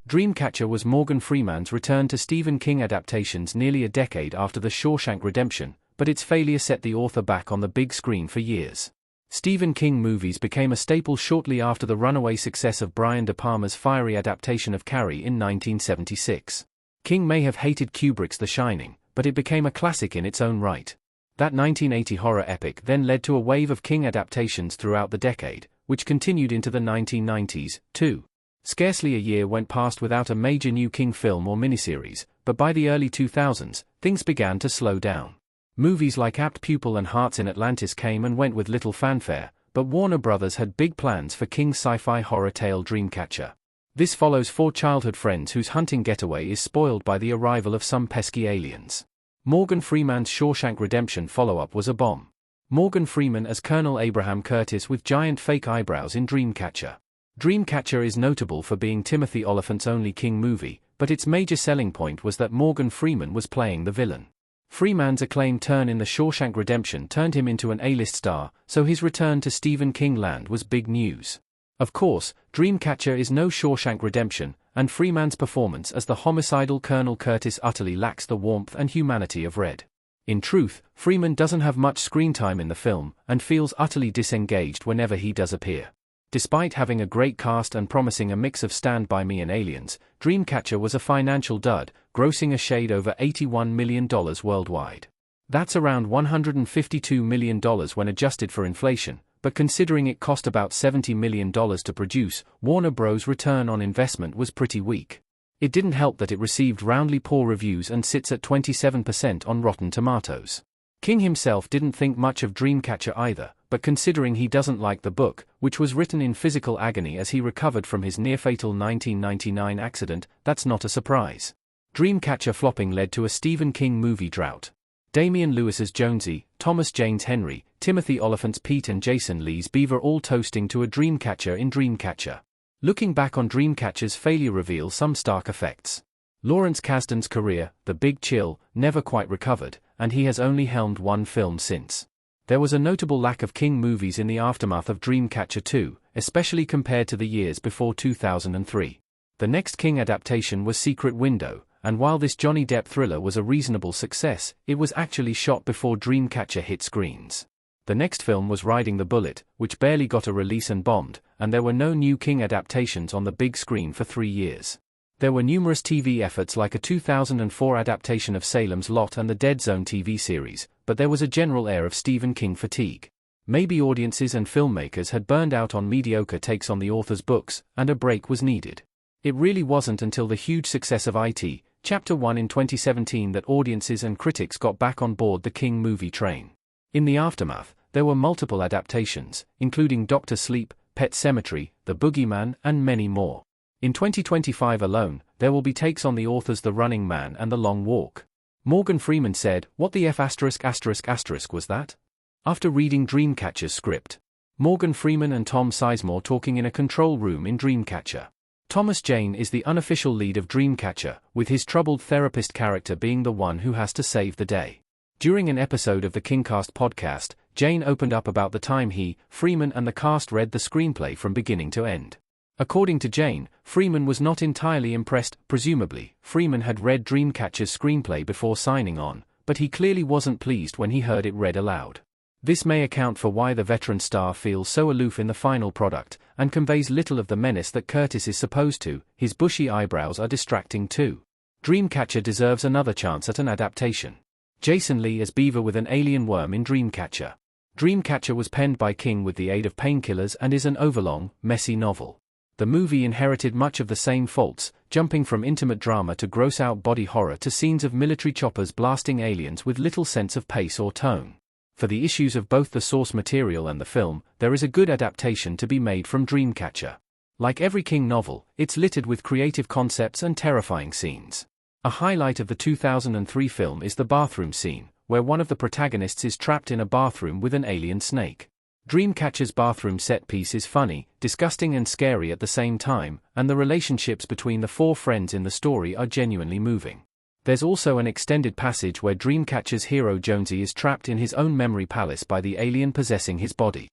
Dreamcatcher was Morgan Freeman's return to Stephen King adaptations nearly a decade after The Shawshank Redemption, but its failure set the author back on the big screen for years. Stephen King movies became a staple shortly after the runaway success of Brian De Palma's fiery adaptation of Carrie in 1976. King may have hated Kubrick's The Shining, but it became a classic in its own right. That 1980 horror epic then led to a wave of King adaptations throughout the decade, which continued into the 1990s, too. Scarcely a year went past without a major new King film or miniseries, but by the early 2000s, things began to slow down. Movies like Apt Pupil and Hearts in Atlantis came and went with little fanfare, but Warner Brothers had big plans for King's sci-fi horror tale Dreamcatcher. This follows four childhood friends whose hunting getaway is spoiled by the arrival of some pesky aliens. Morgan Freeman's Shawshank Redemption follow-up was a bomb. Morgan Freeman as Colonel Abraham Curtis with giant fake eyebrows in Dreamcatcher. Dreamcatcher is notable for being Timothy Oliphant's only King movie, but its major selling point was that Morgan Freeman was playing the villain. Freeman's acclaimed turn in The Shawshank Redemption turned him into an A-list star, so his return to Stephen King land was big news. Of course, Dreamcatcher is no Shawshank Redemption, and Freeman's performance as the homicidal Colonel Curtis utterly lacks the warmth and humanity of Red. In truth, Freeman doesn't have much screen time in the film, and feels utterly disengaged whenever he does appear. Despite having a great cast and promising a mix of Stand By Me and Aliens, Dreamcatcher was a financial dud, grossing a shade over $81 million worldwide. That's around $152 million when adjusted for inflation, but considering it cost about $70 million to produce, Warner Bros.' return on investment was pretty weak. It didn't help that it received roundly poor reviews and sits at 27% on Rotten Tomatoes. King himself didn't think much of Dreamcatcher either, but considering he doesn't like the book, which was written in physical agony as he recovered from his near-fatal 1999 accident, that's not a surprise. Dreamcatcher flopping led to a Stephen King movie drought. Damian Lewis's Jonesy, Thomas Jane's Henry, Timothy Oliphant's Pete and Jason Lee's Beaver all toasting to a Dreamcatcher in Dreamcatcher. Looking back on Dreamcatcher's failure reveals some stark effects. Lawrence Kasdan's career, The Big Chill, never quite recovered, and he has only helmed one film since. There was a notable lack of King movies in the aftermath of Dreamcatcher 2, especially compared to the years before 2003. The next King adaptation was Secret Window, and while this Johnny Depp thriller was a reasonable success, it was actually shot before Dreamcatcher hit screens. The next film was Riding the Bullet, which barely got a release and bombed, and there were no new King adaptations on the big screen for 3 years. There were numerous TV efforts like a 2004 adaptation of Salem's Lot and the Dead Zone TV series, but there was a general air of Stephen King fatigue. Maybe audiences and filmmakers had burned out on mediocre takes on the author's books, and a break was needed. It really wasn't until the huge success of IT, Chapter 1 in 2017 that audiences and critics got back on board the King movie train. In the aftermath, there were multiple adaptations, including Dr. Sleep, Pet Sematary, The Boogeyman, and many more. In 2025 alone, there will be takes on the authors The Running Man and The Long Walk. Morgan Freeman said, "What the F*** was that?" after reading Dreamcatcher's script. Morgan Freeman and Tom Sizemore talking in a control room in Dreamcatcher. Thomas Jane is the unofficial lead of Dreamcatcher, with his troubled therapist character being the one who has to save the day. During an episode of the KingCast podcast, Jane opened up about the time he, Freeman and the cast read the screenplay from beginning to end. According to Jane, Freeman was not entirely impressed. Presumably, Freeman had read Dreamcatcher's screenplay before signing on, but he clearly wasn't pleased when he heard it read aloud. This may account for why the veteran star feels so aloof in the final product, and conveys little of the menace that Curtis is supposed to. His bushy eyebrows are distracting too. Dreamcatcher deserves another chance at an adaptation. Jason Lee as Beaver with an alien worm in Dreamcatcher. Dreamcatcher was penned by King with the aid of painkillers and is an overlong, messy novel. The movie inherited much of the same faults, jumping from intimate drama to gross-out body horror to scenes of military choppers blasting aliens with little sense of pace or tone. For the issues of both the source material and the film, there is a good adaptation to be made from Dreamcatcher. Like every King novel, it's littered with creative concepts and terrifying scenes. A highlight of the 2003 film is the bathroom scene, where one of the protagonists is trapped in a bathroom with an alien snake. Dreamcatcher's bathroom set piece is funny, disgusting and scary at the same time, and the relationships between the four friends in the story are genuinely moving. There's also an extended passage where Dreamcatcher's hero Jonesy is trapped in his own memory palace by the alien possessing his body.